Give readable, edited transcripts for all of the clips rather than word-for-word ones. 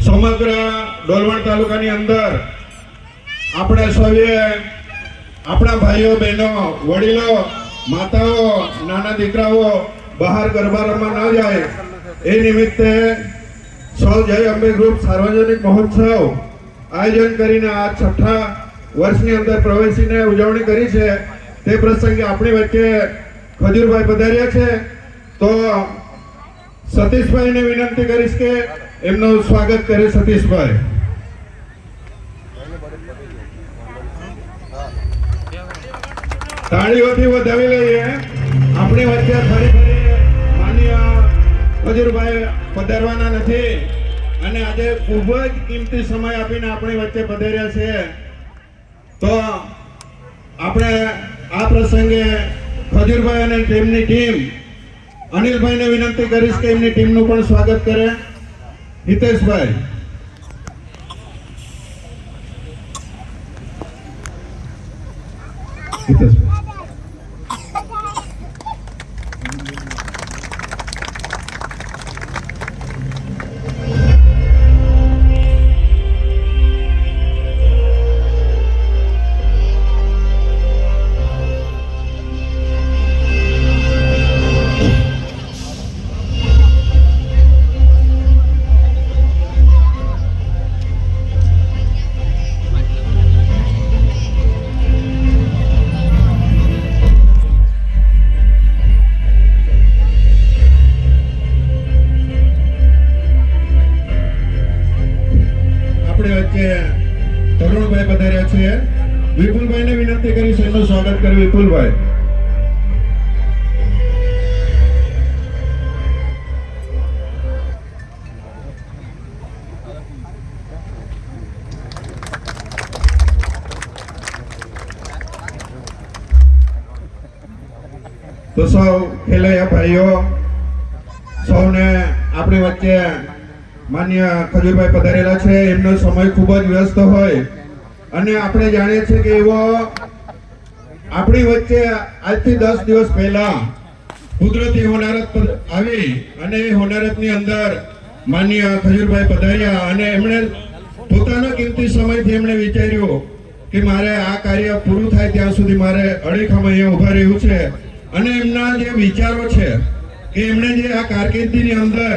સમગ્ર ડોલવણ તાલુકાની અંદર આપણે સૌએ આપણા ભાઈઓ બહેનો વડીલો માતાઓ નાના દીકરાઓ બહાર ગરબા રમવા ન જાય એ નિમિત્તે સૌ જય અંબે ગ્રુપ સાર્વજનિક મહોત્સવ આયોજન કરીને આ 6ઠા વર્ષની અંદર પ્રવેશીને ઉજવણી કરી છે। તે પ્રસંગે આપણી વચ્ચે ખજૂરભાઈ પધાર્યા છે, તો સતીશભાઈને વિનંતી કરીશ કે એમનું સ્વાગત કરે। સતીશભાઈ તાળીઓથી વધાવી લઈએ। આપણી વચ્ચે ફરી માનીય ખજૂરભાઈ પધારવાના નથી અને આજે ખૂબ જ કિંમતી સમય આપીને આપણી વચ્ચે પધાર્યા છે, તો આપણે આ પ્રસંગે ખજૂરભાઈ અને તેમની ટીમ અનિલભાઈને વિનંતી કરીશ કે એમની ટીમનું પણ સ્વાગત કરે। હિતેશભાઈ તરુણભાઈ પધાર્યા છે। વિપુલભાઈને વિનંતી કરીશ એમનું સ્વાગત કરે। વિપુલભાઈ તો સૌ ખેલૈયા ભાઈઓ સૌને આપણી વચ્ચે માન્ય ખજૂરભાઈ પધારેલા છે। એમનો સમય ખૂબ જ વ્યસ્ત હોય અને આપણે જાણીએ છીએ કે એવો આપણી વચ્ચે આજથી 10 દિવસ પહેલા કુદરતી હોનારત આવી અને એ હોનારતની અંદર માન્ય ખજૂરભાઈ પધાર્યા અને એમણે પોતાનો કિંમતી સમયથી એમણે વિચાર્યું કે મારે આ કાર્ય પૂરું થાય ત્યાં સુધી મારે અડીખમ અહીંયા ઊભા રહેવું છે અને એમના જે વિચારો છે કે એમણે જે આ કારકિર્દીની અંદર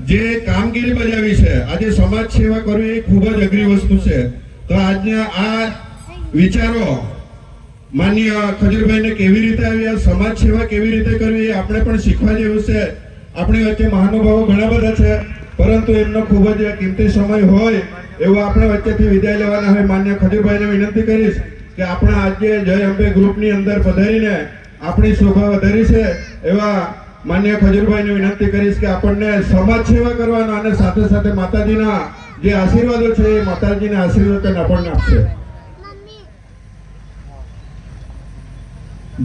જે કામગીરી બજાવી છે, આજે સમાજ સેવા કરવી એ ખૂબ જ અઘરી વસ્તુ છે, તો આજના આ વિચારો માન્ય ખજૂરભાઈને કેવી રીતે આવ્યા, સમાજ સેવા કેવી રીતે કરવી એ આપણે પણ શીખવા જેવું છે। આપણી વચ્ચે મહાનુભાવો ઘણા બધા છે, પરંતુ એમનો ખૂબ જ કિંમતી સમય હોય એવો આપણે વચ્ચેથી વિદાય લેવાના હોય। માન્ય ખજૂરભાઈને વિનંતી કરીશ કે આપણે આજે જય અંબે ગ્રુપની અંદર પધારીને આપણી શોભા વધારી છે એવા માન્ય ખજૂરભાઈને વિનંતી કરીશ કે આપણને સમાજ સેવા કરવાના અને સાથે સાથે માતાજીના જે આશીર્વાદો છે એ માતાજીના આશીર્વાદ આપણને આપશે।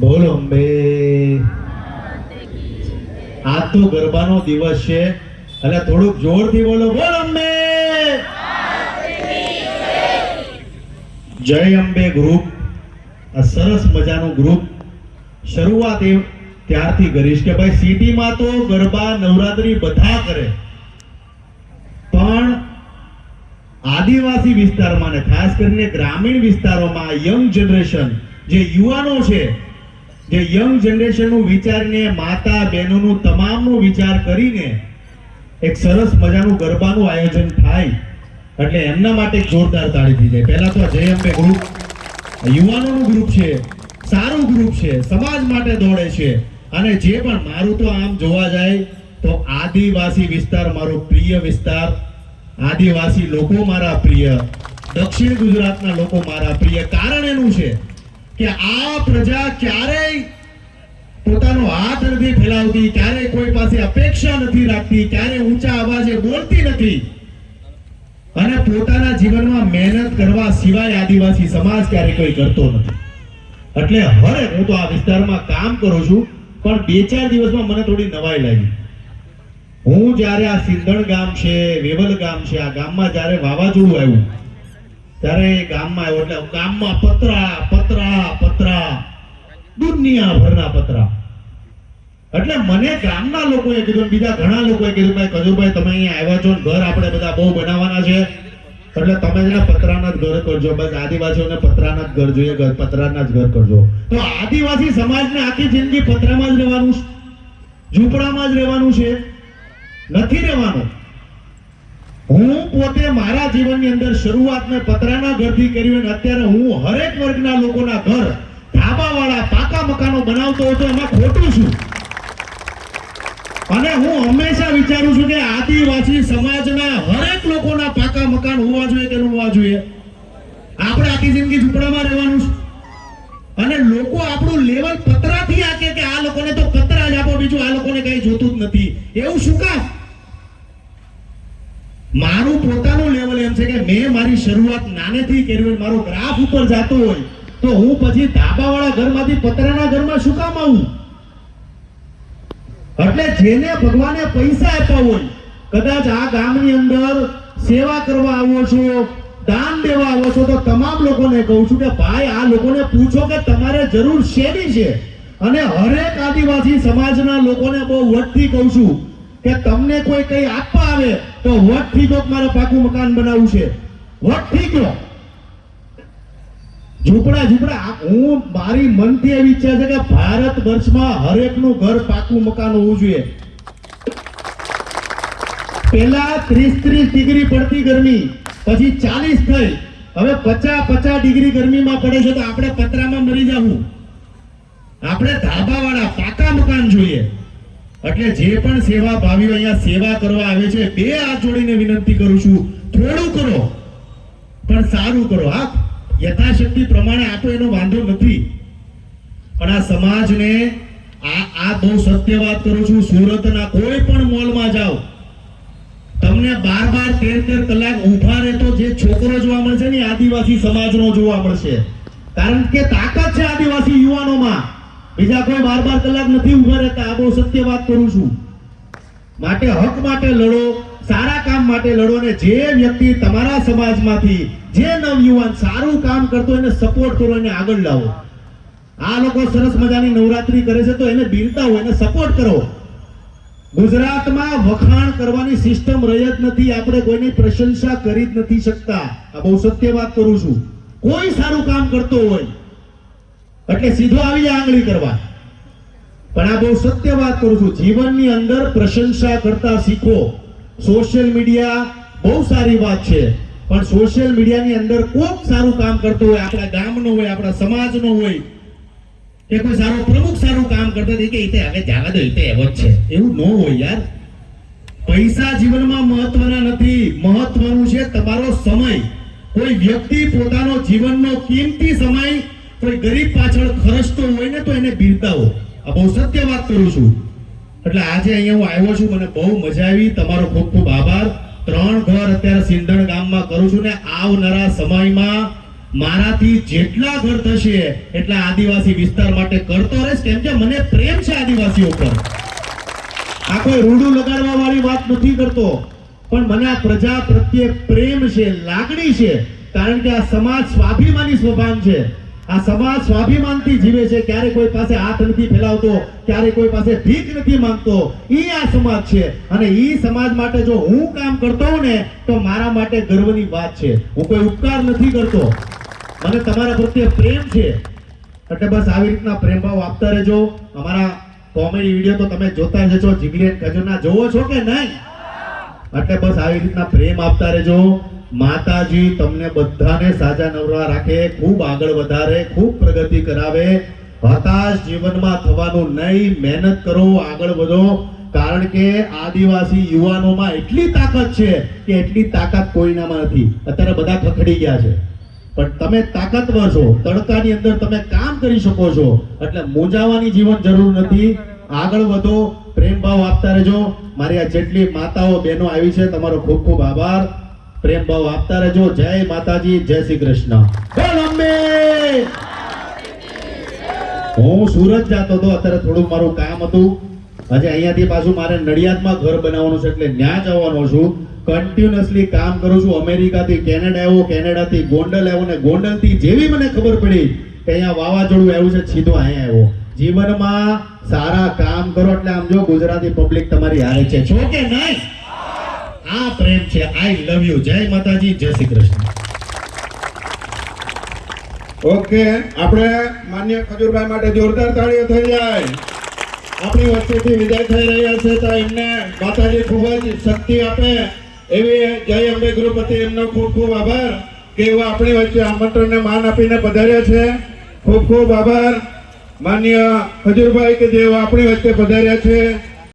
બોલ અંબે। આ તો ગરબાનો દિવસ છે એટલે થોડુંક જોરથી બોલો, બોલ અંબે। જય અંબે ગ્રુપ આ સરસ મજાનું ગ્રુપ શરૂઆત ત્યારથી કરીશ કે ભાઈ સિટીમાં તો ગરબા નવરાત્રી બધા કરે, પણ આદિવાસી વિસ્તારમાં ને ખાસ કરીને ગ્રામીણ વિસ્તારોમાં યંગ જનરેશન જે યુવાનો છે, જે યંગ જનરેશનનું વિચારીને માતા બહેનોનું તમામનો વિચાર કરીને એક સરસ મજાનું ગરબાનું આયોજન થાય એટલે એમના માટે જોરદાર તાળી થઈ જાય। પહેલા તો જય અંબે ગ્રુપ યુવાનોનું ગ્રુપ છે, સારું ગ્રુપ છે, સમાજ માટે દોડે છે અને જે પણ મારું તો આમ જોવા જાય તો આદિવાસી વિસ્તાર મારો પ્રિય વિસ્તાર, આદિવાસી લોકો મારા પ્રિય, દક્ષિણ ગુજરાતના લોકો મારા પ્રિય। કારણ એનું છે કે આ પ્રજા ક્યારેય પોતાનો હાથ નથી ફેલાવતી, ક્યારેય કોઈ પાસે અપેક્ષા નથી રાખતી, ક્યારેય ઊંચા અવાજે બોલતી નથી અને પોતાના જીવનમાં મહેનત કરવા સિવાય આદિવાસી સમાજ ક્યારેય કોઈ કરતો નથી। એટલે હવે હું તો આ વિસ્તારમાં કામ કરું છું, પણ 2-4 દિવસમાં મને થોડી નવાઈ લાગી। હું જ્યારે આ સિંધણ ગામ છે, વેવલ ગામ છે, આ ગામમાં જ્યારે વાવાઝોડું આવ્યું ત્યારે ગામમાં આવ્યો એટલે ગામમાં પતરા પતરા પતરા દુનિયાભરના પતરા એટલે મને ગામના લોકોએ કીધું, બીજા ઘણા લોકોએ કીધું, ભાઈ ખજૂરભાઈ તમે અહીંયા આવ્યા છો ને ઘર આપણે બધા બહુ બનાવવાના છે, એટલે તમે છે ને પતરાના જ ઘર કરજો. બસ આદિવાસીઓને પતરાના જ ઘર જોઈએ, પતરાના જ ઘર કરજો. તો આદિવાસી સમાજને આખી જિંદગી પતરામાં જ રહેવાનું છે, ઝૂંપડામાં જ રહેવાનું છે? નથી રહેવાનું. હું પોતે મારા જીવનની અંદર શરૂઆત મેં પતરાના ઘરથી કરી અને અત્યારે હું હરેક વર્ગના લોકોના ઘર ધાબાવાળા પાકા મકાનો બનાવતો હતો, એમાં ખોટું છું. અને હું હંમેશા વિચારું છું કે આદિવાસી સમાજના હરેક લોકોના પાકા મકાન હોવા જોઈએ કે ન હોવા જોઈએ? આપણે આખી જિંદગી ઝૂંપડામાં રહેવાનું છે અને લોકો આપણું લેવલ પતરાથી આકે કે આ લોકોને તો પતરા જ આપો, બીજું આ લોકોને કઈ જોતું જ નથી. એવું શું કામ? મારું પોતાનું લેવલ એમ છે કે મેં મારી શરૂઆત નાનેથી કરી હોય, મારો ગ્રાફ ઉપર જતો હોય, તો હું પછી ધાબાવાળા ઘરમાંથી પતરાના ઘરમાં શું કામ આવું? એટલે જેને ભગવાને પૈસા આપ્યા હોય, કદાચ આ ગામની અંદર સેવા કરવા આવો છો, દાન દેવા આવો છો, તો તમામ લોકોને કહું છું કે ભાઈ આ લોકોને પૂછો કે તમારે જરૂર શેની છે. અને હરેક આદિવાસી સમાજના લોકોને બહુ વટથી કહું છું કે તમને કોઈ કઈ આપવા આવે તો વટથી કહો મારે પાકું મકાન બનાવવું છે, વટથી કહો. ઝૂંપડા હું મારી મનથી એવી ઈચ્છા છે કે ભારત વર્ષમાં હરેકનું ઘર પાકું મકાન હોવું જોઈએ. પહેલા 30 ડિગ્રી પડતી ગરમી, પછી 40 થઈ, હવે 50 ડિગ્રી ગરમીમાં પડે છે, તો આપણે પતરામાં મરી જવું. આપણે ધાબાવાળા પાકા મકાન જોઈએ. એટલે જે પણ સેવા ભાવીઓ અહીંયા સેવા કરવા આવે છે, બે હાથ જોડીને વિનંતી કરું છું, થોડું કરો પણ સારું કરો. હા, યથાશક્તિ પ્રમાણે આપો એનો વાંધો નથી, પણ આ સમાજને આ બહુ સત્ય વાત કરું છું. સુરતના કોઈ પણ મોલમાં જાઓ, તમને 12-13 કલાક ઊભા રહેતો જે છોકરો જોવા મળશે ને આદિવાસી સમાજનો જોવા મળશે. કારણ કે તાકાત છે આદિવાસી યુવાનોમાં. બીજા કોઈ 12 કલાક નથી ઊભા રહેતા. આ બહુ સત્ય વાત કરું છું. માટે હક માટે લડો, સારા કામ માટે લડો, ને જે વ્યક્તિ તમારા સમાજમાંથી જે નવયુવાન સારું કામ કરતો એને સપોર્ટ કરો, એને આગળ લાવો. આ લોકો સરસ મજાની નવરાત્રી કરે છે તો એને બિરદાવો, એને સપોર્ટ કરો. ગુજરાતમાં વખાણ કરવાની સિસ્ટમ રહી જ નથી. આપણે કોઈની પ્રશંસા કરી જ નથી શકતા. આ બહુ સત્ય વાત કરું છું. કોઈ સારું કામ કરતો હોય એટલે સીધો આવી જાય આંગળી કરવા. પણ આ બહુ સત્ય વાત કરું છું. જીવનની અંદર પ્રશંસા કરતા શીખો. સોશિયલ મીડિયા બહુ સારી વાત છે, પણ સોશિયલ મીડિયાની અંદર કોક સારું કામ કરતો હોય, આપણા ગામનો હોય, આપણા સમાજનો હોય, કે કોઈ સારો પ્રમુખ સારું કામ કરતો હોય કે ઈતે હવે જાવા દો, ઈતે એવો જ છે, એવું ન હોય યાર. પૈસા જીવનમાં મહત્વના નથી. મહત્વનું છે તમારો સમય. કોઈ વ્યક્તિ પોતાનો જીવનનો કિંમતી સમય કોઈ ગરીબ પાછળ ખર્ચતો હોય ને તો એને બિરદાવો. આ બહુ સત્ય વાત કરું છું. એટલે આજે અહીંયા હું આવ્યો છું, મને બહુ મજા આવી. તમારો ખૂબ ખૂબ આભાર. 3 ઘર અત્યારે સિંધણ ગામમાં કરું છું ને આવનારા સમયમાં મારાથી જેટલા ઘર થશે એટલા આદિવાસી વિસ્તાર માટે કરતો રહીશ. કેમ કે મને પ્રેમ છે આદિવાસીઓ પર. આ કોઈ રૂડું લગાડવા વાળી વાત નથી કરતો, પણ મને આ પ્રજા પ્રત્યે પ્રેમ છે, લાગણી છે. કારણ કે આ સમાજ સ્વાભિમાની સ્વભાવ છે. આ સમાજ સ્વાભિમાનથી જીવે છે. ક્યારે કોઈ પાસે હાથ નથી ફેલાવતો, ક્યારે કોઈ પાસે ભીખ નથી માંગતો. ઈ આ સમાજ છે. અને ઈ સમાજ માટે જો હું કામ કરતો હોઉં ને તો મારા માટે ગર્વની વાત છે. હું કોઈ ઉપકાર નથી કરતો, મને તમારા પ્રત્યે પ્રેમ છે. એટલે બસ આવી રીતના પ્રેમ ભાવ આપતા રહેજો. અમારા કોમેડી વિડીયો તો તમે જોતા જ છો, જીગલી એન્ડ ખજૂરના જોવો છો કે નહીં? એટલે બસ આવી રીતના પ્રેમ આપતા રહેજો. માતાજી તમને બધાને સાજા નવરા રાખે, ખૂબ આગળ વધારે, ખૂબ પ્રગતિ કરાવે. હતાશ જીવનમાં થવાનું નહીં. મહેનત કરો, આગળ વધો. કારણ કે આદિવાસી યુવાનોમાં એટલી તાકાત છે કે એટલી તાકાત કોઈનામાં નથી. અત્યારે બધા ખખડી ગયા છે, પણ તમે તાકાતવર છો. તડકાની અંદર તમે કામ કરી શકો છો. એટલે મૂંઝાવાની જીવન જરૂર નથી. આગળ વધો, પ્રેમ ભાવ આપતા રહેજો. મારી આ જેટલી માતાઓ બહેનો આવી છે, તમારો ખૂબ ખૂબ આભાર. પ્રેમ ભાવ આપતા રહેજો. જય માતાજી, જય શ્રી કૃષ્ણ. બોલ અંબે. હું સુરત જતો હતો, અત્યારે થોડું મારું કામ હતું. આજે અહીંયાથી પાછું મારે નડિયાદમાં ઘર બનાવવાનું છે, એટલે ત્યાં જવાનો છું. કન્ટિન્યુઅસલી કામ કરું છું. અમેરિકાથી કેનેડા આવ્યો, કેનેડાથી ગોંડલ આવ્યો, ને ગોંડલથી જેવી મને ખબર પડી કે અહીંયા વાવાઝોડું આવ્યું છે, સીધો અહીંયા આવ્યો. જીવનમાં સારા કામ કરો એટલે આમ જો ગુજરાતી પબ્લિક તમારી હારે છે, છો કે નહીં? આ પ્રેમ છે. આઈ લવ યુ. જય માતાજી, જય શ્રી કૃષ્ણ. ઓકે, આપણે માન્ય ખજૂરભાઈ માટે જોરદાર તાળીઓ થઈ જાય. આપણી વચ્ચેથી વિદાય થઈ રહ્યા છે તો એમને માતાજી ખૂબ જ શક્તિ આપે એવી જય અંબે ગૃહપતિ એમનો ખૂબ ખૂબ આભાર કે એવા આપણી વચ્ચે આમંત્રણને માન આપીને પધાર્યા છે. ખૂબ ખૂબ આભાર માન્ય ખજૂરભાઈ કે જેઓ આપણી વચ્ચે પધાર્યા છે.